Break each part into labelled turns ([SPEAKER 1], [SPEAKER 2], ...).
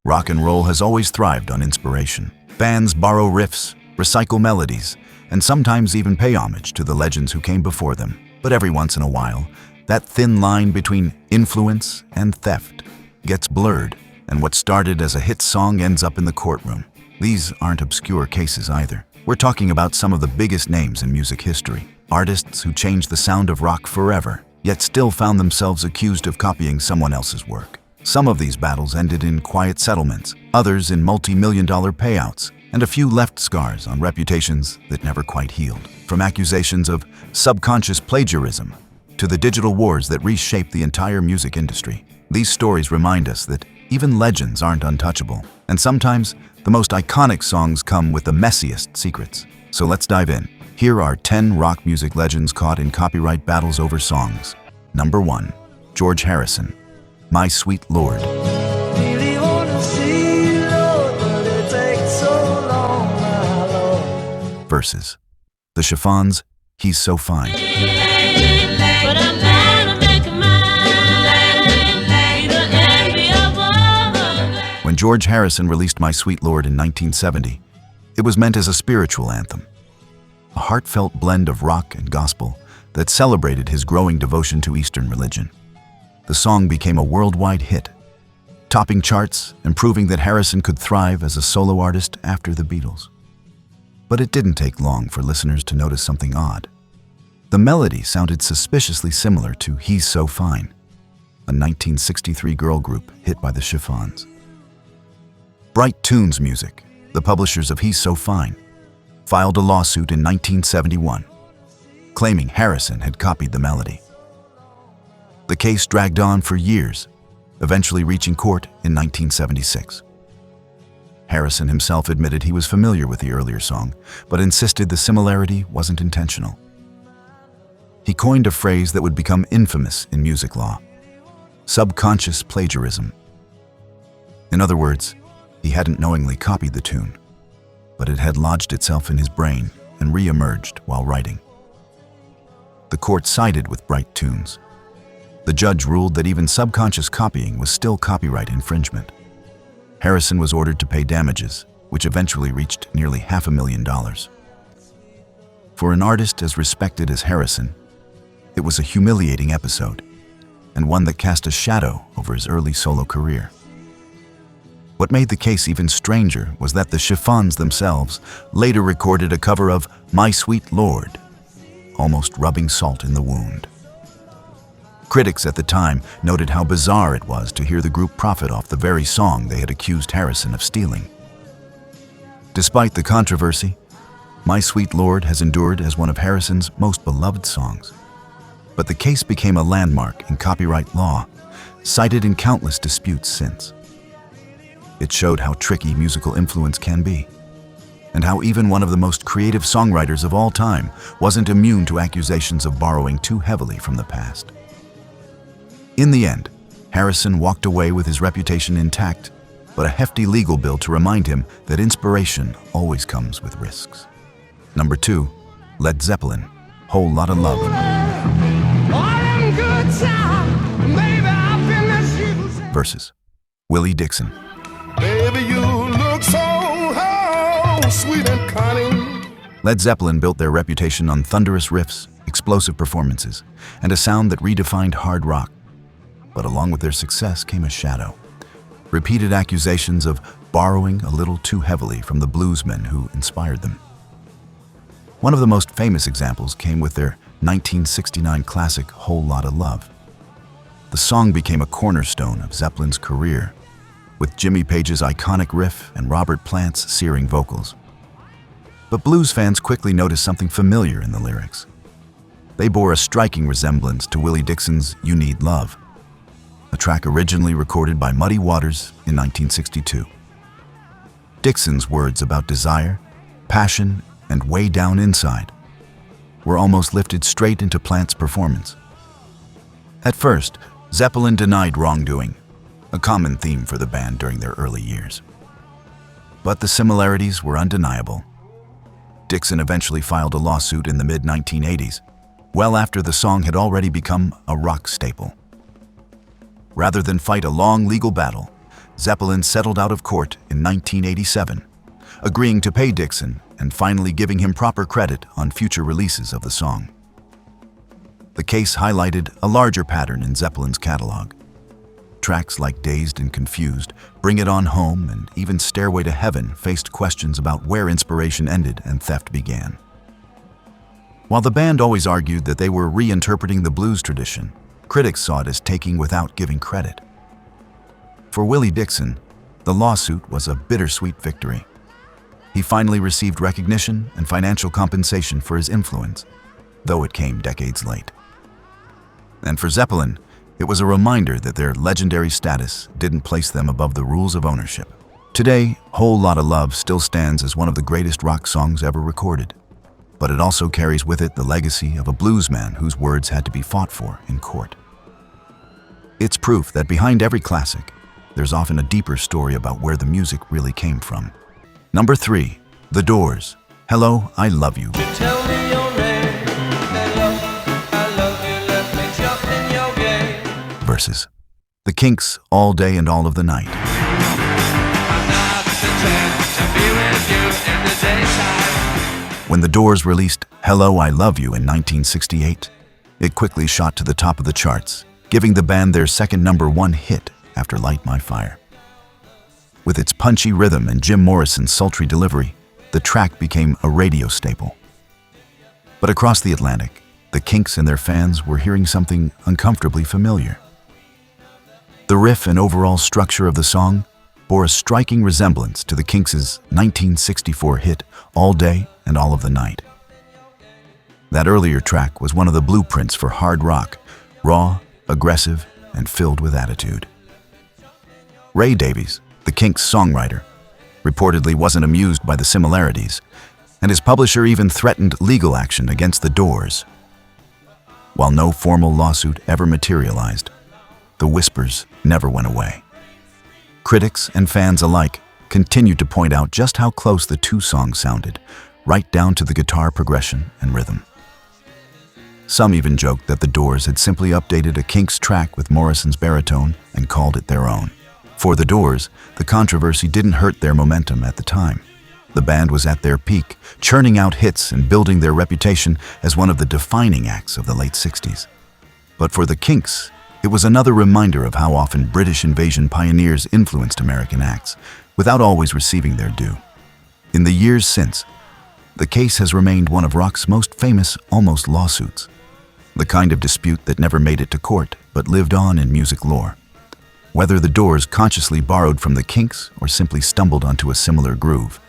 [SPEAKER 1] Rock and roll has always thrived on inspiration. Bands borrow riffs, recycle melodies, and sometimes even pay homage to the legends who came before them. But every once in a while, that thin line between influence and theft gets blurred, and what started as a hit song ends up in the courtroom. These aren't obscure cases either. We're talking about some of the biggest names in music history. Artists who changed the sound of rock forever, yet still found themselves accused of copying someone else's work. Some of these battles ended in quiet settlements, others in multi-million-dollar payouts, and a few left scars on reputations that never quite healed. From accusations of subconscious plagiarism to the digital wars that reshaped the entire music industry, these stories remind us that even legends aren't untouchable, and sometimes the most iconic songs come with the messiest secrets. So let's dive in. Here are 10 rock music legends caught in copyright battles over songs. Number 1. George Harrison, My Sweet Lord.
[SPEAKER 2] Really wanna see, Lord, but it takes so long, my Lord.
[SPEAKER 1] Versus the Chiffons, He's So Fine.
[SPEAKER 3] But I'm gonna make a mind, be the envy of others.
[SPEAKER 1] When George Harrison released My Sweet Lord in 1970, it was meant as a spiritual anthem, a heartfelt blend of rock and gospel that celebrated his growing devotion to Eastern religion. The song became a worldwide hit, topping charts and proving that Harrison could thrive as a solo artist after the Beatles. But it didn't take long for listeners to notice something odd. The melody sounded suspiciously similar to He's So Fine, a 1963 girl group hit by the Chiffons. Bright Tunes Music, the publishers of He's So Fine, filed a lawsuit in 1971, claiming Harrison had copied the melody. The case dragged on for years, eventually reaching court in 1976. Harrison himself admitted he was familiar with the earlier song, but insisted the similarity wasn't intentional. He coined a phrase that would become infamous in music law: subconscious plagiarism. In other words, he hadn't knowingly copied the tune, but it had lodged itself in his brain and re-emerged while writing. The court sided with Bright Tunes. The judge ruled that even subconscious copying was still copyright infringement. Harrison was ordered to pay damages, which eventually reached nearly $500,000. For an artist as respected as Harrison, it was a humiliating episode, and one that cast a shadow over his early solo career. What made the case even stranger was that the Chiffons themselves later recorded a cover of My Sweet Lord, almost rubbing salt in the wound. Critics at the time noted how bizarre it was to hear the group profit off the very song they had accused Harrison of stealing. Despite the controversy, My Sweet Lord has endured as one of Harrison's most beloved songs. But the case became a landmark in copyright law, cited in countless disputes since. It showed how tricky musical influence can be, and how even one of the most creative songwriters of all time wasn't immune to accusations of borrowing too heavily from the past. In the end, Harrison walked away with his reputation intact, but a hefty legal bill to remind him that inspiration always comes with risks. Number 2, Led Zeppelin, Whole Lotta Love. Versus Willie Dixon.
[SPEAKER 4] Baby, you look so sweet and cunning.
[SPEAKER 1] Led Zeppelin built their reputation on thunderous riffs, explosive performances, and a sound that redefined hard rock. But along with their success came a shadow. Repeated accusations of borrowing a little too heavily from the bluesmen who inspired them. One of the most famous examples came with their 1969 classic Whole Lotta Love. The song became a cornerstone of Zeppelin's career, with Jimmy Page's iconic riff and Robert Plant's searing vocals. But blues fans quickly noticed something familiar in the lyrics. They bore a striking resemblance to Willie Dixon's You Need Love, a track originally recorded by Muddy Waters in 1962. Dixon's words about desire, passion, and way down inside were almost lifted straight into Plant's performance. At first, Zeppelin denied wrongdoing, a common theme for the band during their early years. But the similarities were undeniable. Dixon eventually filed a lawsuit in the mid-1980s, well after the song had already become a rock staple. Rather than fight a long legal battle, Zeppelin settled out of court in 1987, agreeing to pay Dixon and finally giving him proper credit on future releases of the song. The case highlighted a larger pattern in Zeppelin's catalog. Tracks like Dazed and Confused, Bring It On Home, and even Stairway to Heaven faced questions about where inspiration ended and theft began. While the band always argued that they were reinterpreting the blues tradition, critics saw it as taking without giving credit. For Willie Dixon, the lawsuit was a bittersweet victory. He finally received recognition and financial compensation for his influence, though it came decades late. And for Zeppelin, it was a reminder that their legendary status didn't place them above the rules of ownership. Today, Whole Lotta Love still stands as one of the greatest rock songs ever recorded, but it also carries with it the legacy of a bluesman whose words had to be fought for in court. It's proof that behind every classic, there's often a deeper story about where the music really came from. Number 3, The Doors, Hello, I Love You.
[SPEAKER 2] Tell me your name. Hello, I love you. Let me jump in your game.
[SPEAKER 1] Versus The Kinks, All Day and All of the Night. When The Doors released Hello, I Love You in 1968, it quickly shot to the top of the charts, giving the band their second #1 hit after Light My Fire. With its punchy rhythm and Jim Morrison's sultry delivery, the track became a radio staple. But across the Atlantic, the Kinks and their fans were hearing something uncomfortably familiar. The riff and overall structure of the song bore a striking resemblance to the Kinks' 1964 hit All Day and All of the Night. That earlier track was one of the blueprints for hard rock, raw, aggressive, and filled with attitude. Ray Davies, the Kinks' songwriter, reportedly wasn't amused by the similarities, and his publisher even threatened legal action against the Doors. While no formal lawsuit ever materialized, the whispers never went away. Critics and fans alike continued to point out just how close the two songs sounded, right down to the guitar progression and rhythm. Some even joked that the Doors had simply updated a Kinks track with Morrison's baritone and called it their own. For the Doors, the controversy didn't hurt their momentum at the time. The band was at their peak, churning out hits and building their reputation as one of the defining acts of the late 60s. But for the Kinks, it was another reminder of how often British invasion pioneers influenced American acts, without always receiving their due. In the years since, the case has remained one of rock's most famous almost lawsuits, the kind of dispute that never made it to court but lived on in music lore. Whether the Doors consciously borrowed from the Kinks or simply stumbled onto a similar groove,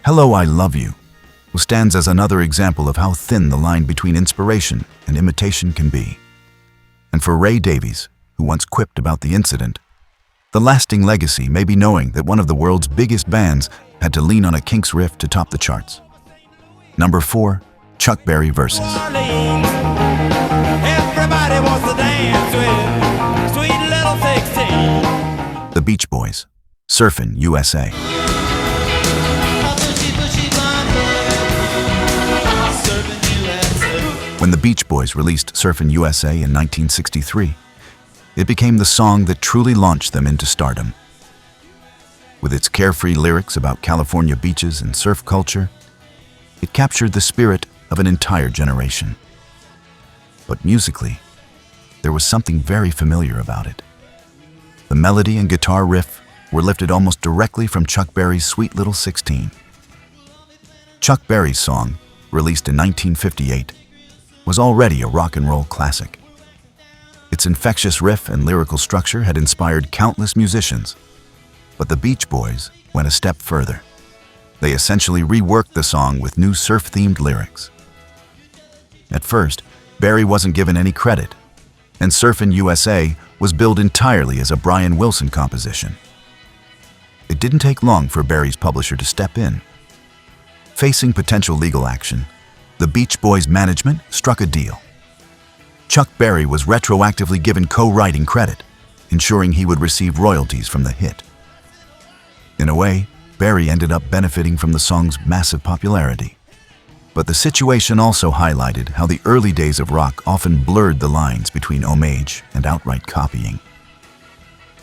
[SPEAKER 1] Hello, I Love You stands as another example of how thin the line between inspiration and imitation can be. And for Ray Davies, who once quipped about the incident, the lasting legacy may be knowing that one of the world's biggest bands had to lean on a Kinks riff to top the charts. Number 4, Chuck Berry Versus.
[SPEAKER 2] Everybody wants to dance with sweet little 16.
[SPEAKER 1] The Beach Boys, Surfin', U.S.A. When the Beach Boys released Surfin' U.S.A. in 1963, it became the song that truly launched them into stardom. With its carefree lyrics about California beaches and surf culture, it captured the spirit of an entire generation. But musically, there was something very familiar about it. The melody and guitar riff were lifted almost directly from Chuck Berry's Sweet Little 16. Chuck Berry's song, released in 1958, was already a rock and roll classic. Its infectious riff and lyrical structure had inspired countless musicians, but the Beach Boys went a step further. They essentially reworked the song with new surf-themed lyrics. At first, Berry wasn't given any credit, and Surfin' U.S.A. was billed entirely as a Brian Wilson composition. It didn't take long for Berry's publisher to step in. Facing potential legal action, the Beach Boys' management struck a deal. Chuck Berry was retroactively given co-writing credit, ensuring he would receive royalties from the hit. In a way, Berry ended up benefiting from the song's massive popularity. But the situation also highlighted how the early days of rock often blurred the lines between homage and outright copying.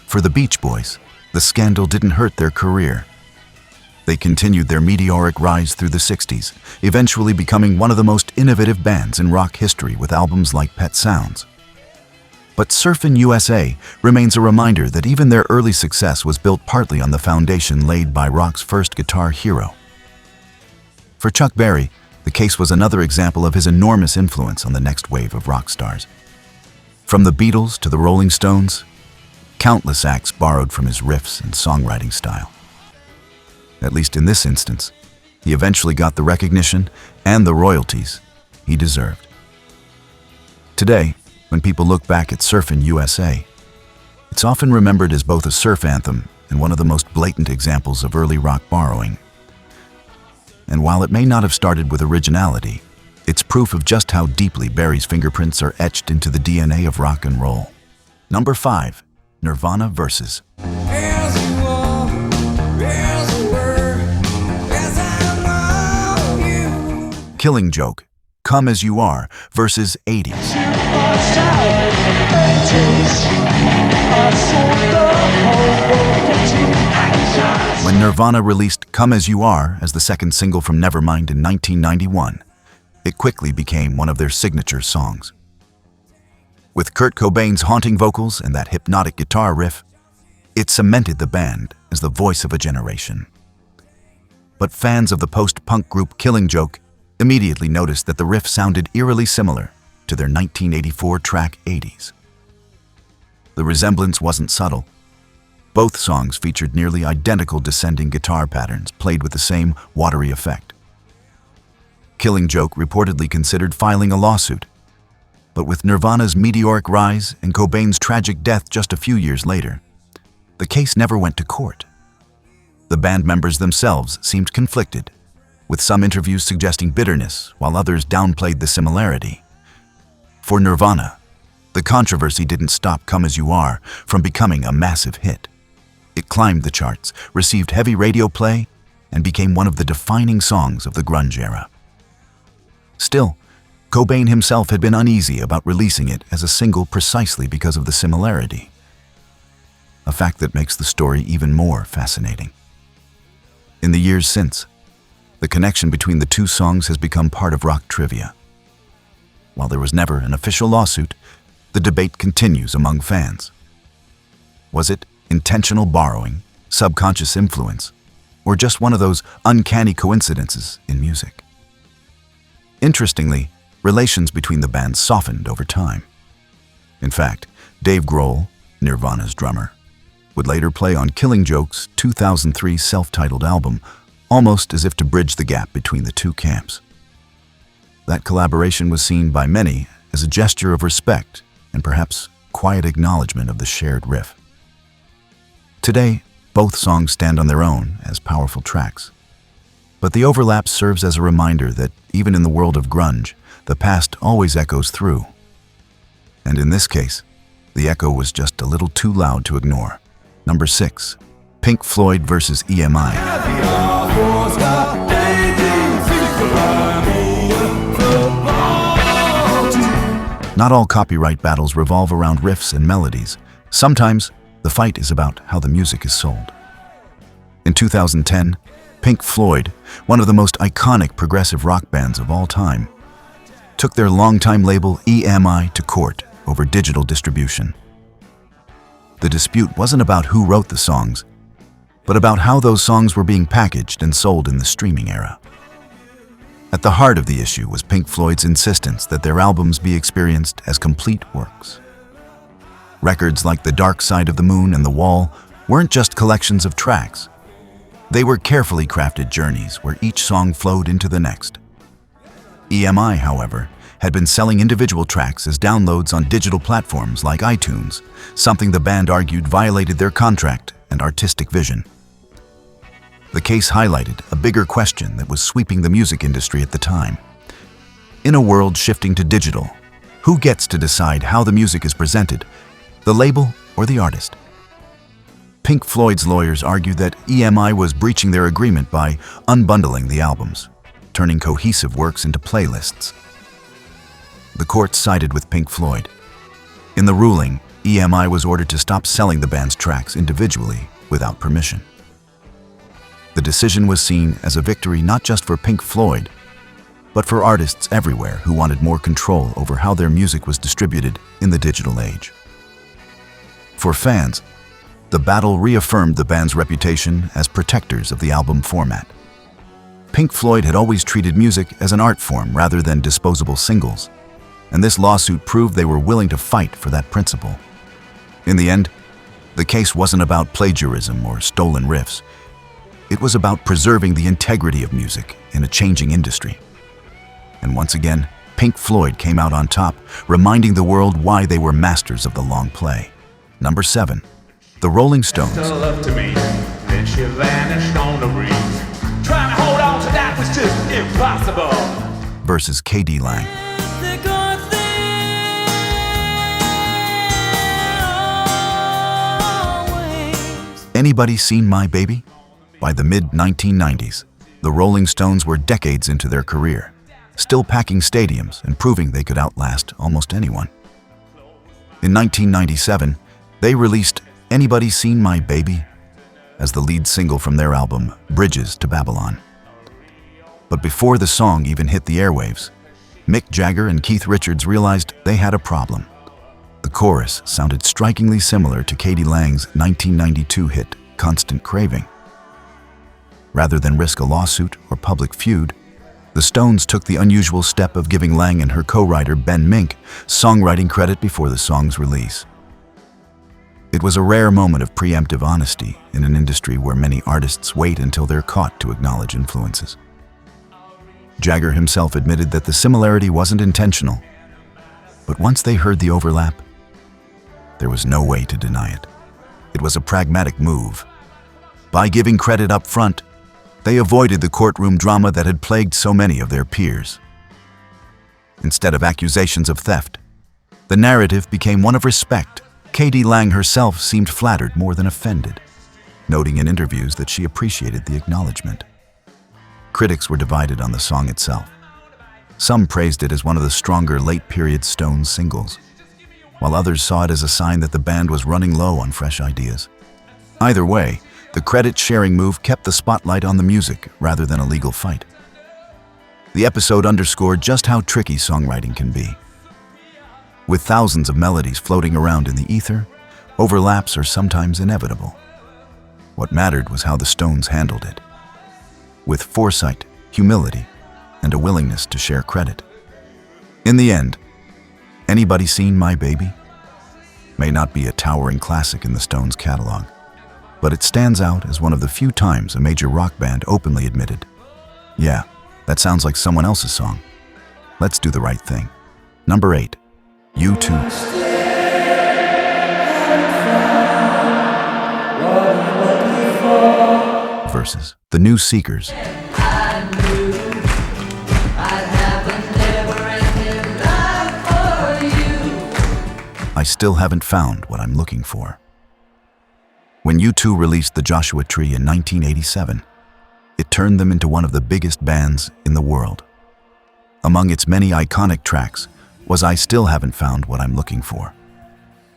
[SPEAKER 1] For the Beach Boys, the scandal didn't hurt their career. They continued their meteoric rise through the 60s, eventually becoming one of the most innovative bands in rock history with albums like Pet Sounds. But Surfin' U.S.A. remains a reminder that even their early success was built partly on the foundation laid by rock's first guitar hero. For Chuck Berry, the case was another example of his enormous influence on the next wave of rock stars. From the Beatles to the Rolling Stones, countless acts borrowed from his riffs and songwriting style. At least in this instance, he eventually got the recognition and the royalties he deserved. Today, when people look back at Surfin' U.S.A., it's often remembered as both a surf anthem and one of the most blatant examples of early rock borrowing. And while it may not have started with originality, it's proof of just how deeply Berry's fingerprints are etched into the DNA of rock and roll. Number 5. Nirvana Versus. Killing Joke, Come As You Are versus 80s. When Nirvana released Come As You Are as the second single from Nevermind in 1991, it quickly became one of their signature songs. With Kurt Cobain's haunting vocals and that hypnotic guitar riff, it cemented the band as the voice of a generation. But fans of the post-punk group Killing Joke immediately noticed that the riff sounded eerily similar to their 1984 track 80s. The resemblance wasn't subtle. Both songs featured nearly identical descending guitar patterns played with the same watery effect. Killing Joke reportedly considered filing a lawsuit, but with Nirvana's meteoric rise and Cobain's tragic death just a few years later, the case never went to court. The band members themselves seemed conflicted, with some interviews suggesting bitterness while others downplayed the similarity. For Nirvana, the controversy didn't stop Come As You Are from becoming a massive hit. It climbed the charts, received heavy radio play, and became one of the defining songs of the grunge era. Still, Cobain himself had been uneasy about releasing it as a single precisely because of the similarity, a fact that makes the story even more fascinating. In the years since, the connection between the two songs has become part of rock trivia. While there was never an official lawsuit, the debate continues among fans. Was it intentional borrowing, subconscious influence, or just one of those uncanny coincidences in music? Interestingly, relations between the bands softened over time. In fact, Dave Grohl, Nirvana's drummer, would later play on Killing Joke's 2003 self-titled album, almost as if to bridge the gap between the two camps. That collaboration was seen by many as a gesture of respect and perhaps quiet acknowledgement of the shared riff. Today, both songs stand on their own as powerful tracks. But the overlap serves as a reminder that even in the world of grunge, the past always echoes through. And in this case, the echo was just a little too loud to ignore. Number 6. Pink Floyd versus EMI. Not all copyright battles revolve around riffs and melodies. Sometimes, the fight is about how the music is sold. In 2010, Pink Floyd, one of the most iconic progressive rock bands of all time, took their longtime label EMI to court over digital distribution. The dispute wasn't about who wrote the songs, but about how those songs were being packaged and sold in the streaming era. At the heart of the issue was Pink Floyd's insistence that their albums be experienced as complete works. Records like The Dark Side of the Moon and The Wall weren't just collections of tracks. They were carefully crafted journeys where each song flowed into the next. EMI, however, had been selling individual tracks as downloads on digital platforms like iTunes, something the band argued violated their contract and artistic vision. The case highlighted a bigger question that was sweeping the music industry at the time. In a world shifting to digital, who gets to decide how the music is presented, the label or the artist? Pink Floyd's lawyers argued that EMI was breaching their agreement by unbundling the albums, turning cohesive works into playlists. The court sided with Pink Floyd. In the ruling, EMI was ordered to stop selling the band's tracks individually without permission. The decision was seen as a victory not just for Pink Floyd, but for artists everywhere who wanted more control over how their music was distributed in the digital age. For fans, the battle reaffirmed the band's reputation as protectors of the album format. Pink Floyd had always treated music as an art form rather than disposable singles, and this lawsuit proved they were willing to fight for that principle. In the end, the case wasn't about plagiarism or stolen riffs. It was about preserving the integrity of music in a changing industry. And once again, Pink Floyd came out on top, reminding the world why they were masters of the long play. Number 7. The Rolling Stones.
[SPEAKER 5] Her love to me, then she vanished on the breeze. Trying to hold on to that was just impossible.
[SPEAKER 1] Versus K.D. Lang. Anybody seen My Baby? By the mid-1990s, the Rolling Stones were decades into their career, still packing stadiums and proving they could outlast almost anyone. In 1997, they released Anybody Seen My Baby as the lead single from their album Bridges to Babylon. But before the song even hit the airwaves, Mick Jagger and Keith Richards realized they had a problem. The chorus sounded strikingly similar to K.D. Lang's 1992 hit Constant Craving. Rather than risk a lawsuit or public feud, the Stones took the unusual step of giving Lang and her co-writer Ben Mink songwriting credit before the song's release. It was a rare moment of preemptive honesty in an industry where many artists wait until they're caught to acknowledge influences. Jagger himself admitted that the similarity wasn't intentional, but once they heard the overlap, there was no way to deny it. It was a pragmatic move. By giving credit up front, they avoided the courtroom drama that had plagued so many of their peers. Instead of accusations of theft, the narrative became one of respect. K.D. Lang herself seemed flattered more than offended, noting in interviews that she appreciated the acknowledgement. Critics were divided on the song itself. Some praised it as one of the stronger late-period Stones singles, while others saw it as a sign that the band was running low on fresh ideas. Either way, the credit-sharing move kept the spotlight on the music rather than a legal fight. The episode underscored just how tricky songwriting can be. With thousands of melodies floating around in the ether, overlaps are sometimes inevitable. What mattered was how the Stones handled it, with foresight, humility, and a willingness to share credit. In the end, Anybody Seen My Baby may not be a towering classic in the Stones' catalog, but it stands out as one of the few times a major rock band openly admitted, "Yeah, that sounds like someone else's song. Let's do the right thing." Number 8. U.2. Versus The New Seekers. I still haven't found what I'm looking for. When U2 released The Joshua Tree in 1987, it turned them into one of the biggest bands in the world. Among its many iconic tracks was I Still Haven't Found What I'm Looking For,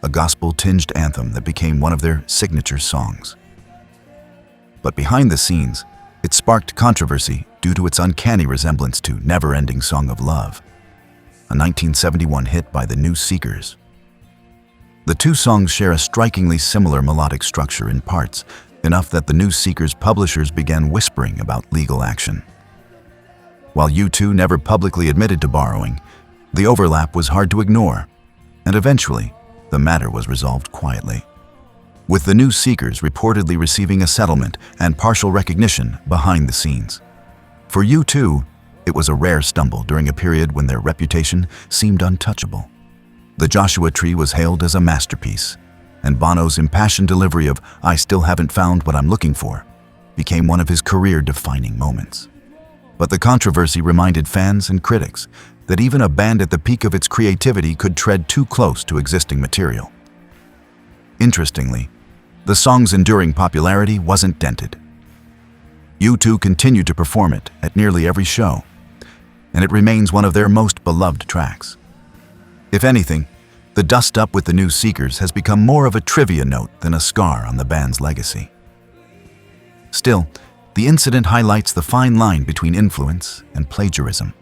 [SPEAKER 1] a gospel-tinged anthem that became one of their signature songs. But behind the scenes, it sparked controversy due to its uncanny resemblance to Never Ending Song of Love, a 1971 hit by the New Seekers. The two songs share a strikingly similar melodic structure in parts, enough that the New Seekers' publishers began whispering about legal action. While U2 never publicly admitted to borrowing, the overlap was hard to ignore, and eventually, the matter was resolved quietly, with the New Seekers reportedly receiving a settlement and partial recognition behind the scenes. For U2, it was a rare stumble during a period when their reputation seemed untouchable. The Joshua Tree was hailed as a masterpiece, and Bono's impassioned delivery of I Still Haven't Found What I'm Looking For became one of his career-defining moments. But the controversy reminded fans and critics that even a band at the peak of its creativity could tread too close to existing material. Interestingly, the song's enduring popularity wasn't dented. U2 continued to perform it at nearly every show, and it remains one of their most beloved tracks. If anything, the dust-up with the New Seekers has become more of a trivia note than a scar on the band's legacy. Still, the incident highlights the fine line between influence and plagiarism.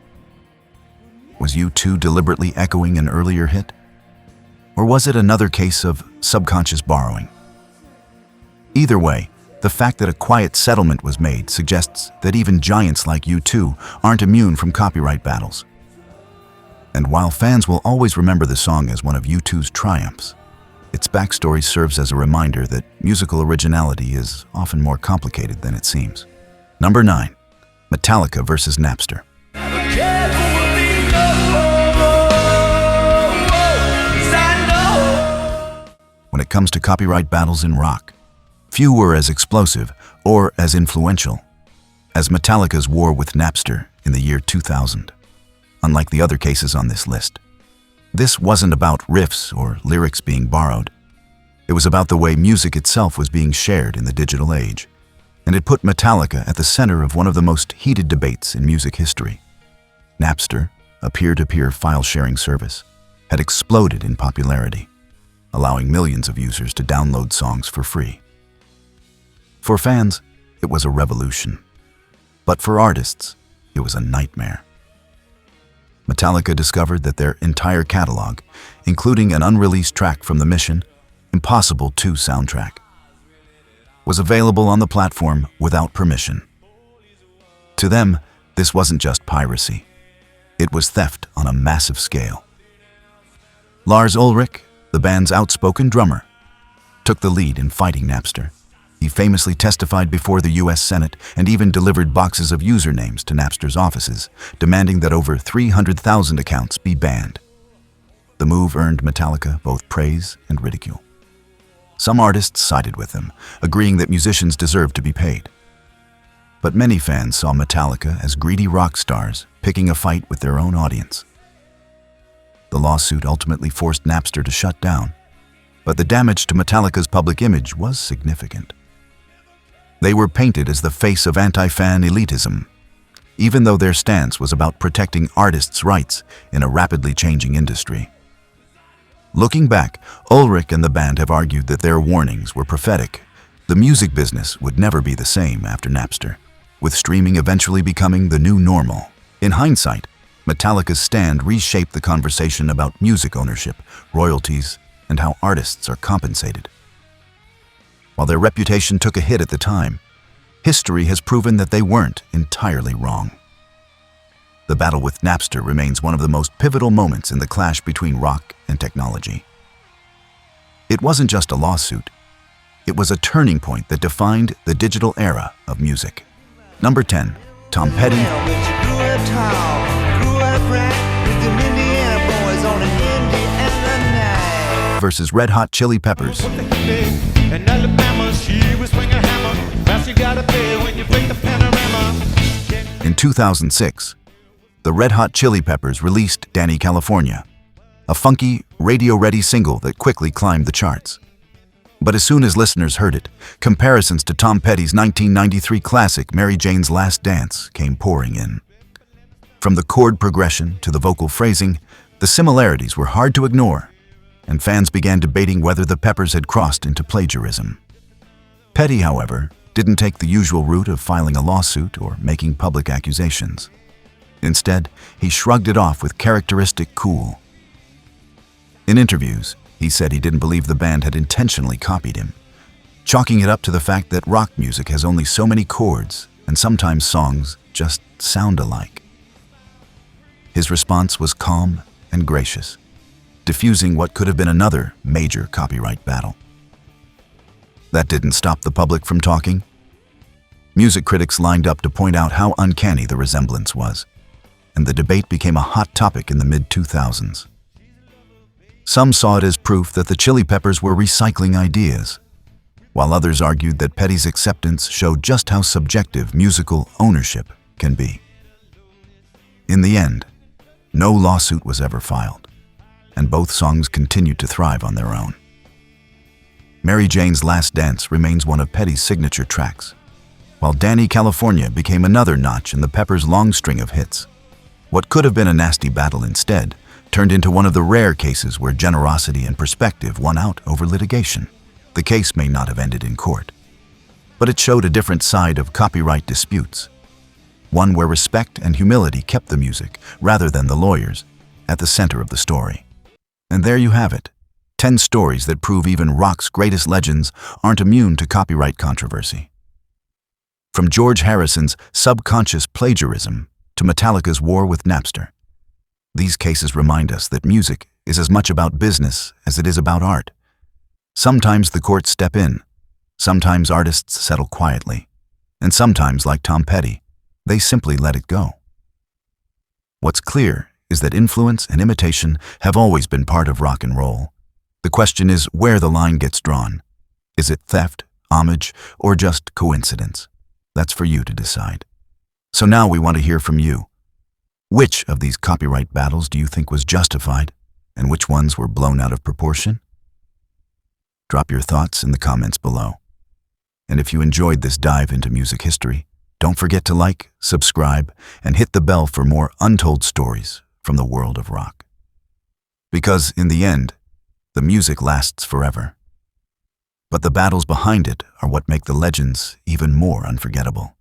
[SPEAKER 1] Was U2 deliberately echoing an earlier hit? Or was it another case of subconscious borrowing? Either way, the fact that a quiet settlement was made suggests that even giants like U2 aren't immune from copyright battles. And while fans will always remember the song as one of U2's triumphs, its backstory serves as a reminder that musical originality is often more complicated than it seems. Number 9. Metallica versus Napster. When it comes to copyright battles in rock, few were as explosive or as influential as Metallica's war with Napster in the year 2000. Unlike the other cases on this list, this wasn't about riffs or lyrics being borrowed. It was about the way music itself was being shared in the digital age, and it put Metallica at the center of one of the most heated debates in music history. Napster, a peer-to-peer file-sharing service, had exploded in popularity, allowing millions of users to download songs for free. For fans, it was a revolution, but for artists, it was a nightmare. Metallica discovered that their entire catalog, including an unreleased track from the Mission, Impossible 2 soundtrack, was available on the platform without permission. To them, this wasn't just piracy. It was theft on a massive scale. Lars Ulrich, the band's outspoken drummer, took the lead in fighting Napster. He famously testified before the U.S. Senate and even delivered boxes of usernames to Napster's offices, demanding that over 300,000 accounts be banned. The move earned Metallica both praise and ridicule. Some artists sided with them, agreeing that musicians deserved to be paid. But many fans saw Metallica as greedy rock stars picking a fight with their own audience. The lawsuit ultimately forced Napster to shut down, but the damage to Metallica's public image was significant. They were painted as the face of anti-fan elitism, even though their stance was about protecting artists' rights in a rapidly changing industry. Looking back, Ulrich and the band have argued that their warnings were prophetic. The music business would never be the same after Napster, with streaming eventually becoming the new normal. In hindsight, Metallica's stand reshaped the conversation about music ownership, royalties, and how artists are compensated. While their reputation took a hit at the time, history has proven that they weren't entirely wrong. The battle with Napster remains one of the most pivotal moments in the clash between rock and technology. It wasn't just a lawsuit. It was a turning point that defined the digital era of music. Number 10. Tom Petty versus Red Hot Chili Peppers.
[SPEAKER 5] In Alabama, she was swinging a hammer. Fast you gotta pay when you break the panorama.
[SPEAKER 1] In 2006, the Red Hot Chili Peppers released Dani, California, a funky, radio-ready single that quickly climbed the charts. But as soon as listeners heard it, comparisons to Tom Petty's 1993 classic Mary Jane's Last Dance came pouring in. From the chord progression to the vocal phrasing, the similarities were hard to ignore, and fans began debating whether the Peppers had crossed into plagiarism. Petty, however, didn't take the usual route of filing a lawsuit or making public accusations. Instead, he shrugged it off with characteristic cool. In interviews, he said he didn't believe the band had intentionally copied him, chalking it up to the fact that rock music has only so many chords and sometimes songs just sound alike. His response was calm and gracious, diffusing what could have been another major copyright battle. That didn't stop the public from talking. Music critics lined up to point out how uncanny the resemblance was, and the debate became a hot topic in the mid-2000s. Some saw it as proof that the Chili Peppers were recycling ideas, while others argued that Petty's acceptance showed just how subjective musical ownership can be. In the end, no lawsuit was ever filed, and both songs continued to thrive on their own. Mary Jane's Last Dance remains one of Petty's signature tracks, while Dani, California became another notch in the Peppers' long string of hits. What could have been a nasty battle instead turned into one of the rare cases where generosity and perspective won out over litigation. The case may not have ended in court, but it showed a different side of copyright disputes. One where respect and humility kept the music, rather than the lawyers, at the center of the story. And there you have it, 10 stories that prove even rock's greatest legends aren't immune to copyright controversy. From George Harrison's subconscious plagiarism to Metallica's war with Napster, these cases remind us that music is as much about business as it is about art. Sometimes the courts step in, sometimes artists settle quietly, and sometimes, like Tom Petty, they simply let it go. What's clear is that influence and imitation have always been part of rock and roll. The question is where the line gets drawn. Is it theft, homage, or just coincidence? That's for you to decide. So now we want to hear from you. Which of these copyright battles do you think was justified, and which ones were blown out of proportion? Drop your thoughts in the comments below. And if you enjoyed this dive into music history, don't forget to like, subscribe, and hit the bell for more untold stories from the world of rock. Because in the end, the music lasts forever. But the battles behind it are what make the legends even more unforgettable.